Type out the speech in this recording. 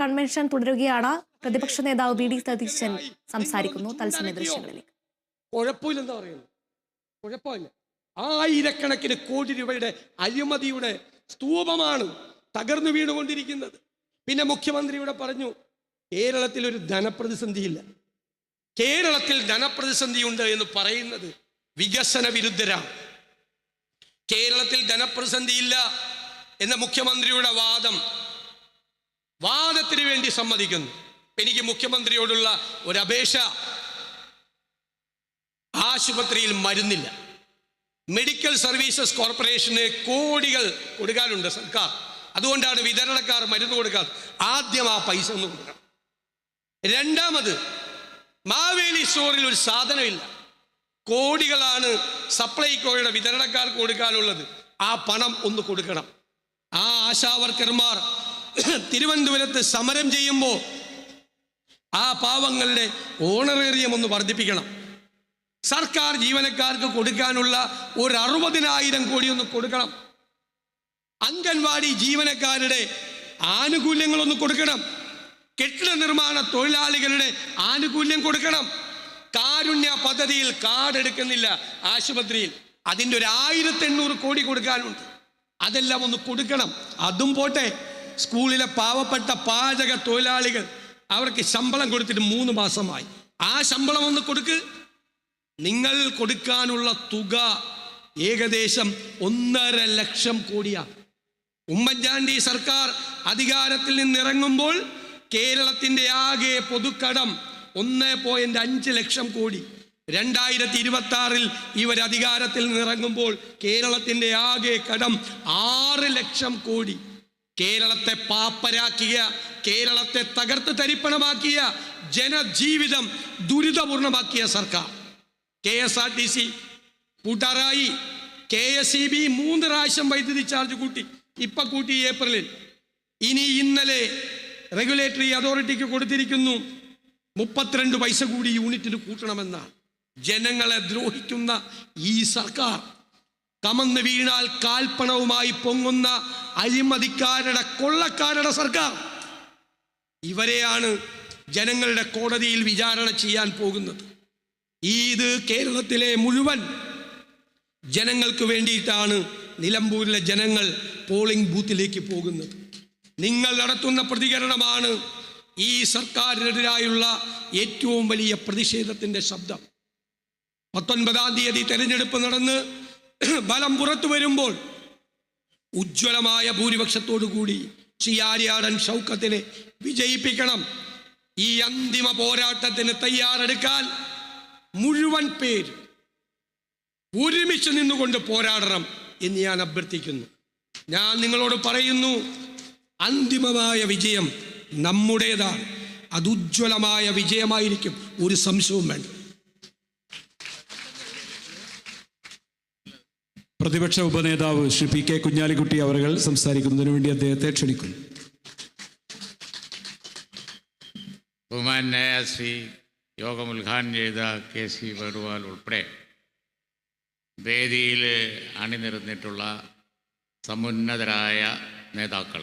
Convention തുടരുകയാണ്. പ്രതിപക്ഷ നേതാവ് വി ഡി സതീശൻ സംസാരിക്കുന്നു. തത്സമയ ദൃശ്യങ്ങളിലേക്ക്. കുഴപ്പമില്ലെന്താ പറയുന്നത്? കുഴപ്പമില്ല. ആയിരക്കണക്കിന് കോടി രൂപയുടെ അഴിമതിയുടെ സ്തൂപമാണ് തകർന്നു വീണുകൊണ്ടിരിക്കുന്നത്. പിന്നെ മുഖ്യമന്ത്രിയുടെ പറഞ്ഞു കേരളത്തിൽ ഒരു ധനപ്രതിസന്ധിയില്ല. കേരളത്തിൽ ധനപ്രതിസന്ധി ഉണ്ട് എന്ന് പറയുന്നത് വികസന വിരുദ്ധരാണ്. കേരളത്തിൽ ധനപ്രതിസന്ധിയില്ല എന്ന മുഖ്യമന്ത്രിയുടെ വാദത്തിന് വേണ്ടി സമ്മതിക്കുന്നു. എനിക്ക് മുഖ്യമന്ത്രിയോടുള്ള ഒരു അപേക്ഷ, ആശുപത്രിയിൽ മരുന്നില്ല. മെഡിക്കൽ സർവീസസ് കോർപ്പറേഷന് കോടികൾ കൊടുക്കാനുണ്ട് സർക്കാർ. അതുകൊണ്ടാണ് വിതരണക്കാർ മരുന്ന് കൊടുക്കാറ്. ആദ്യം ആ പൈസ ഒന്ന് കൊടുക്കണം. രണ്ടാമത്, മാവേലി സ്റ്റോറിൽ ഒരു സാധനമില്ല. കോടികളാണ് സപ്ലൈകോയുടെ വിതരണക്കാർക്ക് കൊടുക്കാനുള്ളത്. ആ പണം ഒന്ന് കൊടുക്കണം. ആ ആശാവർക്കർമാർ തിരുവനന്തപുരത്ത് സമരം ചെയ്യുമ്പോൾ ആ പാവങ്ങളുടെ ഓണറേറിയം ഒന്ന് വർദ്ധിപ്പിക്കണം. സർക്കാർ ജീവനക്കാർക്ക് കൊടുക്കാനുള്ള ഒരു 60,000 കോടി ഒന്ന് കൊടുക്കണം. അംഗൻവാടി ജീവനക്കാരുടെ ആനുകൂല്യങ്ങളൊന്ന് കൊടുക്കണം. കെട്ടിട നിർമ്മാണ തൊഴിലാളികളുടെ ആനുകൂല്യം കൊടുക്കണം. കാരുണ്യ പദ്ധതിയിൽ കാർഡ് എടുക്കുന്നില്ല ആശുപത്രിയിൽ, അതിൻ്റെ ഒരു 1800 കോടി കൊടുക്കാനുണ്ട്. അതെല്ലാം ഒന്ന് കൊടുക്കണം. അതും പോട്ടെ, സ്കൂളിലെ പാവപ്പെട്ട പാചക തൊഴിലാളികൾ, അവർക്ക് ശമ്പളം കൊടുത്തിട്ട് 3 മാസമായി. ആ ശമ്പളം ഒന്ന് കൊടുക്ക്. നിങ്ങൾ കൊടുക്കാനുള്ള തുക ഏകദേശം 1.5 ലക്ഷം കോടിയാണ്. ഉമ്മൻചാണ്ടി സർക്കാർ അധികാരത്തിൽ നിന്നിറങ്ങുമ്പോൾ കേരളത്തിൻ്റെ ആകെ പൊതുക്കടം 1.5 ലക്ഷം കോടി. 2026 ഇവർ അധികാരത്തിൽ നിന്നിറങ്ങുമ്പോൾ കേരളത്തിൻ്റെ ആകെ കടം 6 ലക്ഷം കോടി. കേരളത്തെ പാപ്പരാക്കിയ, കേരളത്തെ തകർത്ത് തരിപ്പണമാക്കിയ, ജനജീവിതം ദുരിതപൂർണമാക്കിയ സർക്കാർ. KSRTC കൂട്ടാറായി. KSEB 3 പ്രാവശ്യം വൈദ്യുതി ചാർജ് കൂട്ടി. ഇപ്പം കൂട്ടി ഏപ്രിലിൽ. ഇന്നലെ റെഗുലേറ്ററി അതോറിറ്റിക്ക് കൊടുത്തിരിക്കുന്നു 32 പൈസ കൂടി യൂണിറ്റിന് കൂട്ടണമെന്നാണ്. ജനങ്ങളെ ദ്രോഹിക്കുന്ന ഈ സർക്കാർ, കമന്ന് വീണാൽ കാൽപ്പണവുമായി പൊങ്ങുന്ന അഴിമതിക്കാരുടെ, കൊള്ളക്കാരുടെ സർക്കാർ, ഇവരെയാണ് ജനങ്ങളുടെ കോടതിയിൽ വിചാരണ ചെയ്യാൻ പോകുന്നത്. ഇത് കേരളത്തിലെ മുഴുവൻ ജനങ്ങൾക്ക് വേണ്ടിയിട്ടാണ് നിലമ്പൂരിലെ ജനങ്ങൾ പോളിംഗ് ബൂത്തിലേക്ക് പോകുന്നത്. നിങ്ങൾ നടത്തുന്ന പ്രതികരണമാണ് ഈ സർക്കാരിനെതിരായുള്ള ഏറ്റവും വലിയ പ്രതിഷേധത്തിൻ്റെ ശബ്ദം. 19-ാം തീയതി തെരഞ്ഞെടുപ്പ് നടന്ന് ഫലം പുറത്തു വരുമ്പോൾ ഉജ്ജ്വലമായ ഭൂരിപക്ഷത്തോടു കൂടി ചിയാരിയാടൻ ഷൗക്കത്തിനെ വിജയിപ്പിക്കണം. ഈ അന്തിമ പോരാട്ടത്തിന് തയ്യാറെടുക്കാൻ മുഴുവൻ പേര് ഒരുമിച്ച് നിന്നുകൊണ്ട് പോരാടണം എന്ന് ഞാൻ അഭ്യർത്ഥിക്കുന്നു. ഞാൻ നിങ്ങളോട് പറയുന്നു, അന്തിമമായ വിജയം നമ്മുടേതാണ്. അത് ഉജ്ജ്വലമായ വിജയമായിരിക്കും, ഒരു സംശയവും വേണ്ട. പ്രതിപക്ഷ ഉപനേതാവ് ശ്രീ PK കുഞ്ഞാലിക്കുട്ടി അവർ സംസാരിക്കുന്നതിന് വേണ്ടി അദ്ദേഹത്തെ ക്ഷണിക്കുന്നു. ബഹുമാനായ ശ്രീ യോഗം ഉദ്ഘാടനം ചെയ്ത KC വേണുഗോപാൽ ഉൾപ്പെടെ വേദിയിൽ അണിനിരന്നിട്ടുള്ള സമുന്നതരായ നേതാക്കൾ,